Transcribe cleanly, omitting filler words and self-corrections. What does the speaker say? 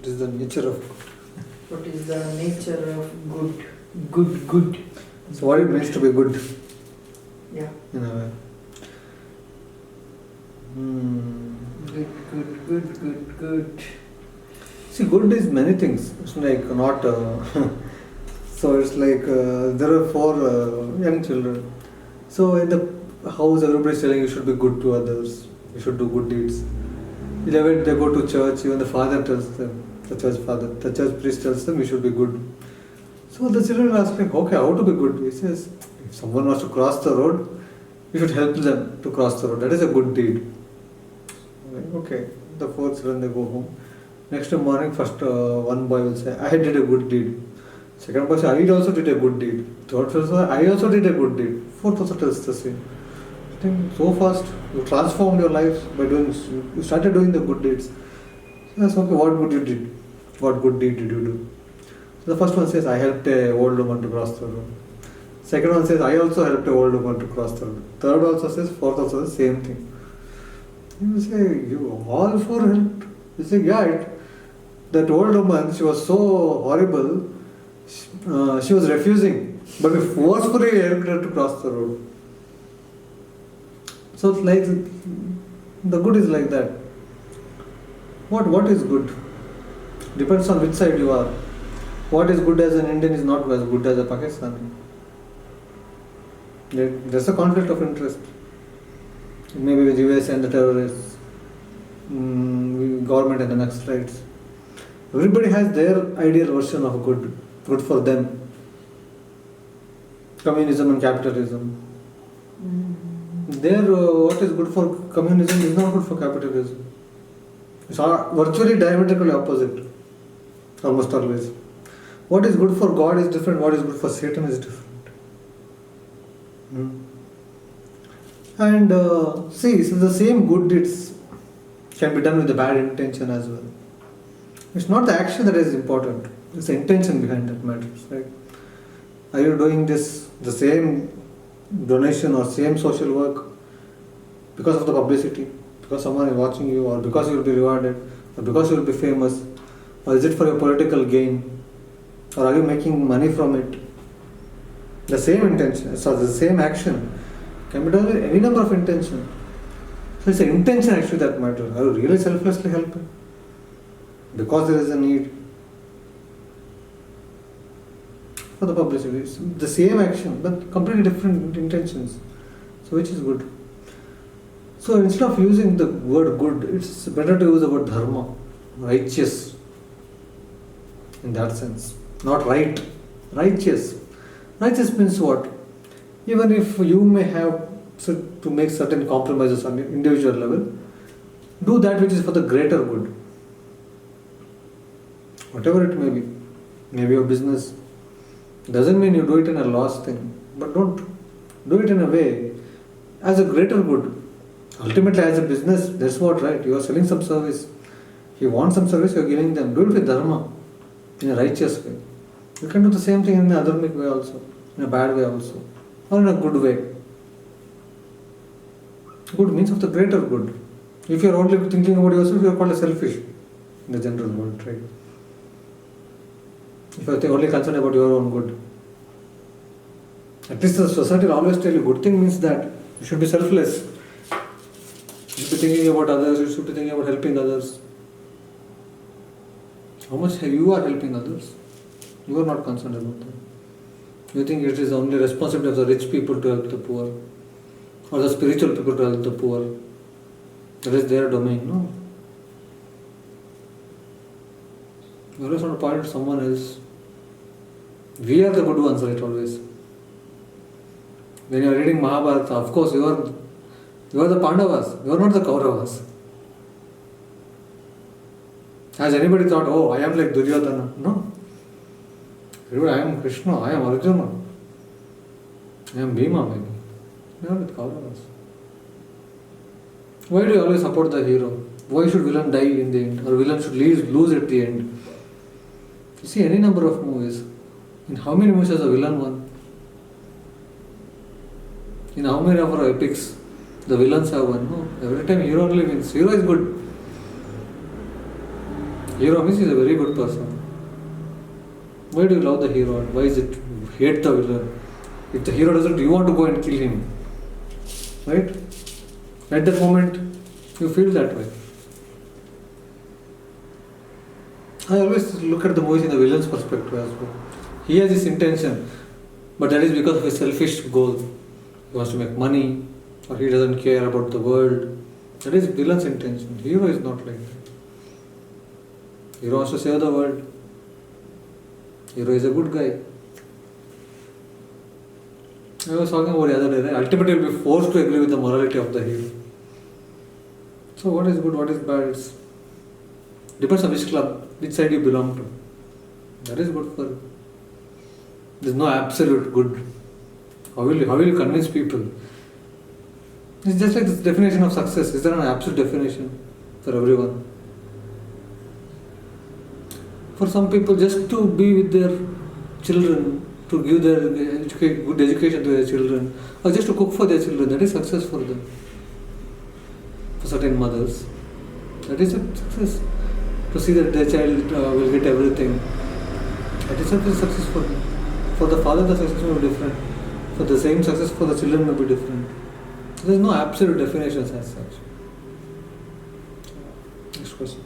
What is the nature of What is the nature of good? Good. So what it means to be good Yeah. in a way. Good. See, good is many things. It's like not. So it's like there are four young children. So in the house, everybody is telling you should be good to others. You should do good deeds. 11, they go to church. Even the father tells them, the church priest tells them, you should be good. So the children are asking, okay, how to be good? He says, if someone wants to cross the road, you should help them to cross the road. That is a good deed. Like, okay, the four children, they go home. Next morning, first one boy will say, I did a good deed. Second boy says, I also did a good deed. Third person says, I also did a good deed. Fourth also tells the same. I think so fast, you transformed your life by doing, you started doing the good deeds. Yes, okay, what good you did? What good deed did you do? So the first one says, I helped a old woman to cross the road. Second one says, I also helped a old woman to cross the road. Third also says, fourth also says, same thing. You say, you all four helped? You say, yeah, that old woman, she was so horrible, she was refusing, but we forcefully helped her to cross the road. So it's like, the good is like that. What is good? Depends on which side you are. What is good as an Indian is not as good as a Pakistani. There's a conflict of interest. Maybe with US and the terrorists, government and the Naxalites. Everybody has their ideal version of good for them. Communism and capitalism. There, what is good for communism is not good for capitalism. It's virtually diametrically opposite, almost always. What is good for God is different, what is good for Satan is different. And see, so the same good deeds can be done with a bad intention as well. It's not the action that is important, it's the intention behind that matters, right? Are you doing this, the same donation or same social work because of the publicity, because someone is watching you, or because you will be rewarded, or because you will be famous, or is it for your political gain, or are you making money from it? The same intention, so the same action can be done with any number of intentions. So it's the intention actually that matters. Are you really selflessly helping? Because there is a need for the publicity. It's the same action, but completely different intentions. So which is good? So instead of using the word good, it's better to use the word dharma, righteous, in that sense. Not right, righteous. Righteous means what? Even if you may have to make certain compromises on an individual level, do that which is for the greater good. Whatever it may be. Maybe your business. Doesn't mean you do it in a loss thing, but don't do it in a way as a greater good. Ultimately, as a business, that's what, right? You are selling some service. You want some service, you are giving them. Do it with dharma, in a righteous way. You can do the same thing in an adharmic way also, in a bad way also, or in a good way. Good means of the greater good. If you are only thinking about yourself, you are called a selfish in the general world, right? If you are only concerned about your own good. At least the society will always tell you good thing means that you should be selfless. You should be thinking about others, you should be thinking about helping others. How much you are helping others? You are not concerned about that. You think it is only responsibility of the rich people to help the poor, or the spiritual people to help the poor. That is their domain, no? You always want to point at someone else. We are the good ones, right, always. When you are reading Mahabharata, of course you are the Pandavas, you are not the Kauravas. Has anybody thought, oh, I am like Duryodhana? No. I am Krishna, I am Arjuna, I am Bhima maybe. You are with Kauravas. Why do you always support the hero? Why should villain die in the end? Or villain should lose at the end? You see any number of movies. In how many movies has a villain won? In how many of our epics the villains have won? No. Every time hero only wins. Hero is good. Hero means he's a very good person. Why do you love the hero? And why is it you hate the villain? If the hero doesn't, you want to go and kill him. Right? At that moment, you feel that way. I always look at the movies in the villain's perspective as well. He has his intention, but that is because of his selfish goal. He wants to make money, or he doesn't care about the world. That is villain's intention. Hero is not like that. Hero wants to save the world. Hero is a good guy. I was talking about the other day, right? Ultimately you'll be forced to agree with the morality of the hero. So what is good, what is bad? It depends on which club, which side you belong to. That is good for you. There is no absolute good. How will you convince people? It's just like this definition of success. Is there an absolute definition for everyone? For some people, just to be with their children, to give their good education to their children, or just to cook for their children, that is success for them. For certain mothers, that is a success. To see that their child will get everything, that is a success for them. For the father, the success may be different. For the same success for the children may be different. There is no absolute definitions as such. Next question.